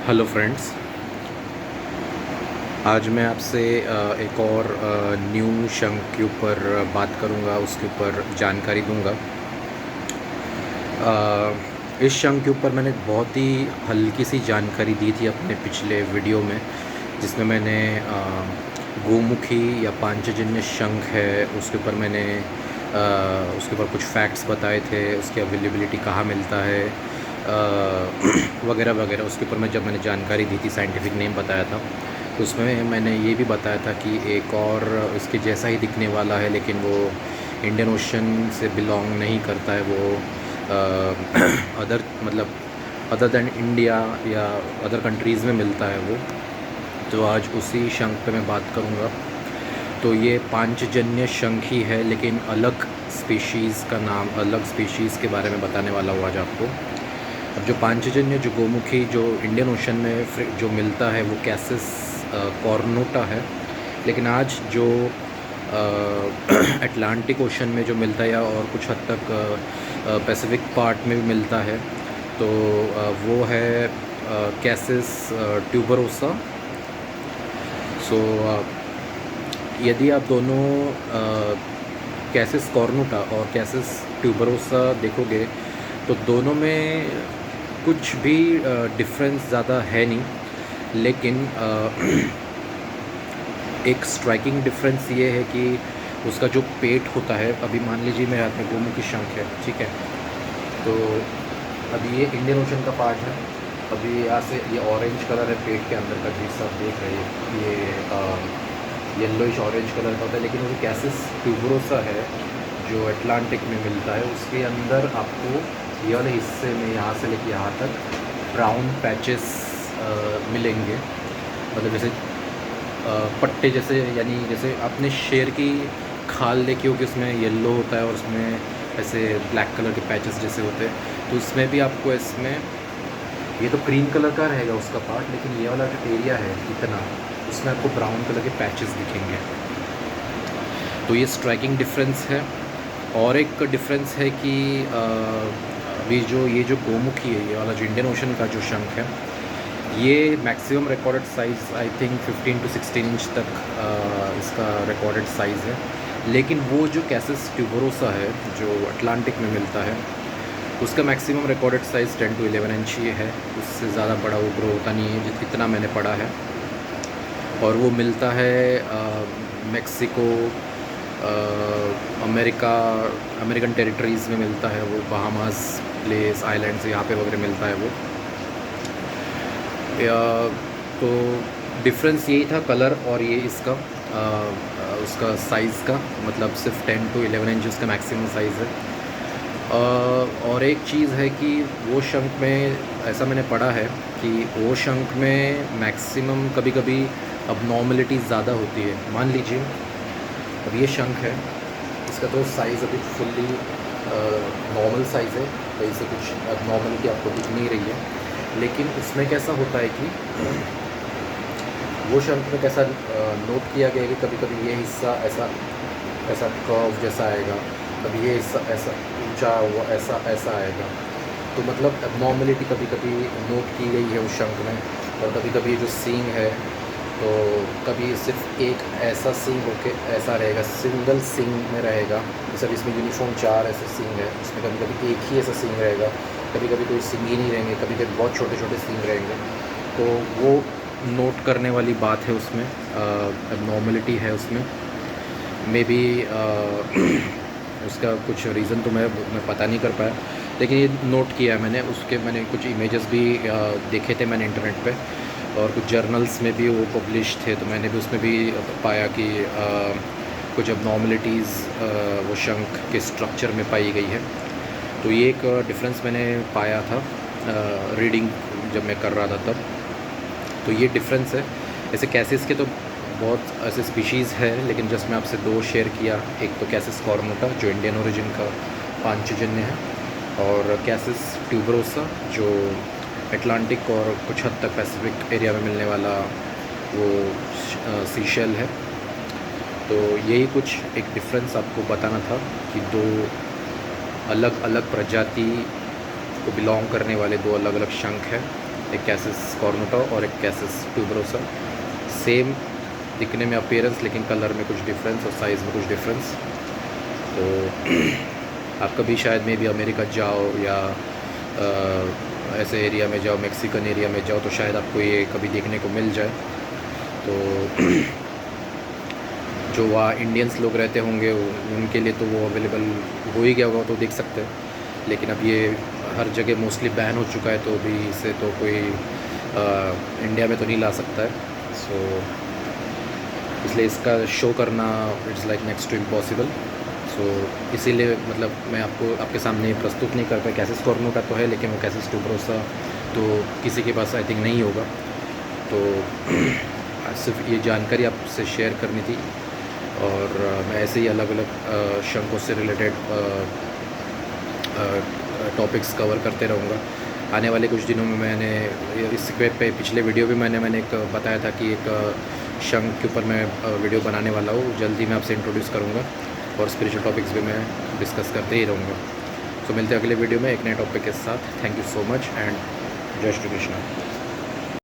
Hello friends. आज मैं आपसे एक और न्यू शंख के ऊपर बात करूंगा, उसके ऊपर जानकारी दूंगा। इस शंख के ऊपर मैंने बहुत ही हल्की सी जानकारी दी थी अपने पिछले वीडियो में, जिसमें मैंने गोमुखी या पांचजन्य शंख है उसके ऊपर मैंने उसके ऊपर कुछ फैक्ट्स बताए थे, उसकी अवेलेबिलिटी कहाँ मिलता है वगैरह वगैरह। उसके ऊपर जब मैंने जानकारी दी थी, साइंटिफिक नेम बताया था, तो उसमें मैंने ये भी बताया था कि एक और इसके जैसा ही दिखने वाला है, लेकिन वो इंडियन ओशन से बिलोंग नहीं करता है। वो अदर मतलब अदर दैन इंडिया या अदर कंट्रीज़ में मिलता है वो। तो आज उसी शंख पे मैं बात करूँगा। तो ये पांचजन्य शंख ही है, लेकिन अलग स्पीशीज़ का नाम, अलग स्पीशीज़ के बारे में बताने वाला हूँ आज आपको। अब जो पांचजन्य, जो गोमुखी, जो इंडियन ओशन में जो मिलता है वो कैसिस कॉर्नुटा है। लेकिन आज जो अटलांटिक ओशन में जो मिलता है या और कुछ हद तक पैसिफिक पार्ट में भी मिलता है, तो वो है कैसिस ट्यूबरोसा। सो यदि आप दोनों कैसिस कॉर्नुटा और कैसिस ट्यूबरोसा देखोगे, तो दोनों में कुछ भी डिफरेंस ज़्यादा है नहीं। लेकिन एक स्ट्राइकिंग डिफरेंस ये है कि उसका जो पेट होता है, अभी मान लीजिए मेरे हाथ में गोमुखी शंख है, ठीक है। तो अभी ये इंडियन ओशन का पार्ट है। अभी यहाँ से ये ऑरेंज कलर है पेट के अंदर का, जिस आप देख रहे हैं ये येलोइश ऑरेंज कलर का होता है। लेकिन वो कैसिस ट्यूबरोसा है जो अटलांटिक में मिलता है, उसके अंदर आपको ये वाले हिस्से में, यहाँ से लेके यहाँ तक ब्राउन पैचेस मिलेंगे। मतलब जैसे पट्टे जैसे, यानी जैसे आपने शेर की खाल देखी होगी, उसमें येलो होता है और उसमें ऐसे ब्लैक कलर के पैचेस जैसे होते हैं। तो उसमें भी आपको, इसमें ये तो क्रीम कलर का रहेगा उसका पार्ट, लेकिन ये वाला जो एरिया है इतना, उसमें आपको ब्राउन कलर के पैचेस दिखेंगे। तो ये स्ट्राइकिंग डिफरेंस है। और एक डिफरेंस है कि अभी जो गोमुखी है, ये वाला जो इंडियन ओशन का जो शंख है, ये maximum recorded size I think 15 to 16 inch तक इसका रिकॉर्डेड साइज़ है। लेकिन वो जो कैसिस ट्यूबरोसा है जो अटलांटिक में मिलता है, उसका maximum recorded size 10 to 11 inch ही है। उससे ज़्यादा बड़ा वो ग्रो होता नहीं है, जितना मैंने पढ़ा है। और वो मिलता है मेक्सिको, अमेरिका, अमेरिकन टेरिटरीज़ में मिलता है वो, बहामास प्लेस, आइलैंड्स, यहाँ पे वगैरह मिलता है वो। तो डिफरेंस यही था, कलर और ये इसका उसका साइज़ का, मतलब सिर्फ 10 to 11 इंच उसका मैक्सिमम साइज़ है। और एक चीज़ है कि वो शंख में, ऐसा मैंने पढ़ा है कि वो शंख में मैक्सिमम कभी कभी अबनॉर्मलिटी ज़्यादा होती है। मान लीजिए अब ये शंख है, इसका तो साइज़ अभी फुल्ली नॉर्मल साइज़ है, कहीं से कुछ अबनॉर्मलिटी आपको दिख नहीं रही है। लेकिन उसमें कैसा होता है कि वो शंख में कैसा नोट किया गया है कि कभी कभी ये हिस्सा ऐसा ऐसा कर्व जैसा आएगा, कभी ये हिस्सा ऐसा ऊंचा हुआ ऐसा ऐसा आएगा। तो मतलब एबनॉर्मलिटी कभी कभी नोट की गई है उस शंख में। और कभी कभी जो सींग है, तो कभी सिर्फ एक ऐसा सींग होके ऐसा रहेगा, सिंगल सींग में रहेगा। जैसे इसमें यूनिफॉर्म 4 ऐसे सींग है, उसमें कभी कभी एक ही ऐसा सींग रहेगा, कभी कभी कोई सींग ही नहीं रहेंगे, कभी कभी बहुत छोटे छोटे सींग रहेंगे। तो वो नोट करने वाली बात है उसमें, एबनॉर्मलिटी है उसमें। मे बी उसका कुछ रीज़न तो मैं पता नहीं कर पाया, लेकिन ये नोट किया है मैंने। उसके मैंने कुछ इमेजेस भी देखे थे मैंने इंटरनेट पे, और कुछ जर्नल्स में भी वो पब्लिश थे, तो मैंने भी उसमें भी पाया कि कुछ अबनॉर्मलिटीज़ वो शंख के स्ट्रक्चर में पाई गई है। तो ये एक डिफरेंस मैंने पाया था रीडिंग जब मैं कर रहा था तब। तो ये डिफरेंस है। ऐसे कैसिस के तो बहुत ऐसे स्पीशीज़ है, लेकिन जस्ट मैं आपसे 2 शेयर किया। एक तो कैसिस कॉर्नुटा जो इंडियन ओरिजिन का पांचजन्य है, और कैसिस ट्यूबरोसा जो अटलांटिक और कुछ हद तक पैसिफिक एरिया में मिलने वाला वो सीशेल है। तो यही कुछ एक डिफरेंस आपको बताना था कि 2 अलग अलग प्रजाति को बिलोंग करने वाले 2 अलग अलग शंख हैं। एक कैसिस कॉर्नुटा और एक कैसिस ट्यूबरोसा। सेम दिखने में अपीयरेंस, लेकिन कलर में कुछ डिफरेंस और साइज़ में कुछ डिफरेंस। तो आप कभी शायद मे भी अमेरिका जाओ या ऐसे एरिया में जाओ, मैक्सिकन एरिया में जाओ, तो शायद आपको ये कभी देखने को मिल जाए। तो जो वहाँ इंडियंस लोग रहते होंगे उनके लिए तो वो अवेलेबल हो ही गया होगा, तो देख सकते हैं। लेकिन अब ये हर जगह मोस्टली बैन हो चुका है, तो अभी इसे तो कोई इंडिया में तो नहीं ला सकता है। सो इसलिए इसका शो करना it's like next to impossible. So इसीलिए मतलब मैं आपको आपके सामने प्रस्तुत नहीं कर पाया। कैसिस कॉर्नुटा तो है, लेकिन वो कैसिस ट्यूबरोसा तो किसी के पास आई थिंक नहीं होगा। तो सिर्फ ये जानकारी आपसे शेयर करनी थी, और मैं ऐसे ही अलग अलग शंकों से रिलेटेड टॉपिक्स कवर करते रहूँगा। आने वाले कुछ दिनों में मैंने इसके पे पिछले वीडियो भी मैंने एक बताया था कि एक शंख के ऊपर मैं वीडियो बनाने वाला हूँ। जल्दी मैं आपसे इंट्रोड्यूस करूँगा, और स्पिरिचुअल टॉपिक्स भी मैं डिस्कस करते ही रहूँगा। तो मिलते हैं अगले वीडियो में एक नए टॉपिक के साथ। Thank you so much and जय श्री कृष्णा।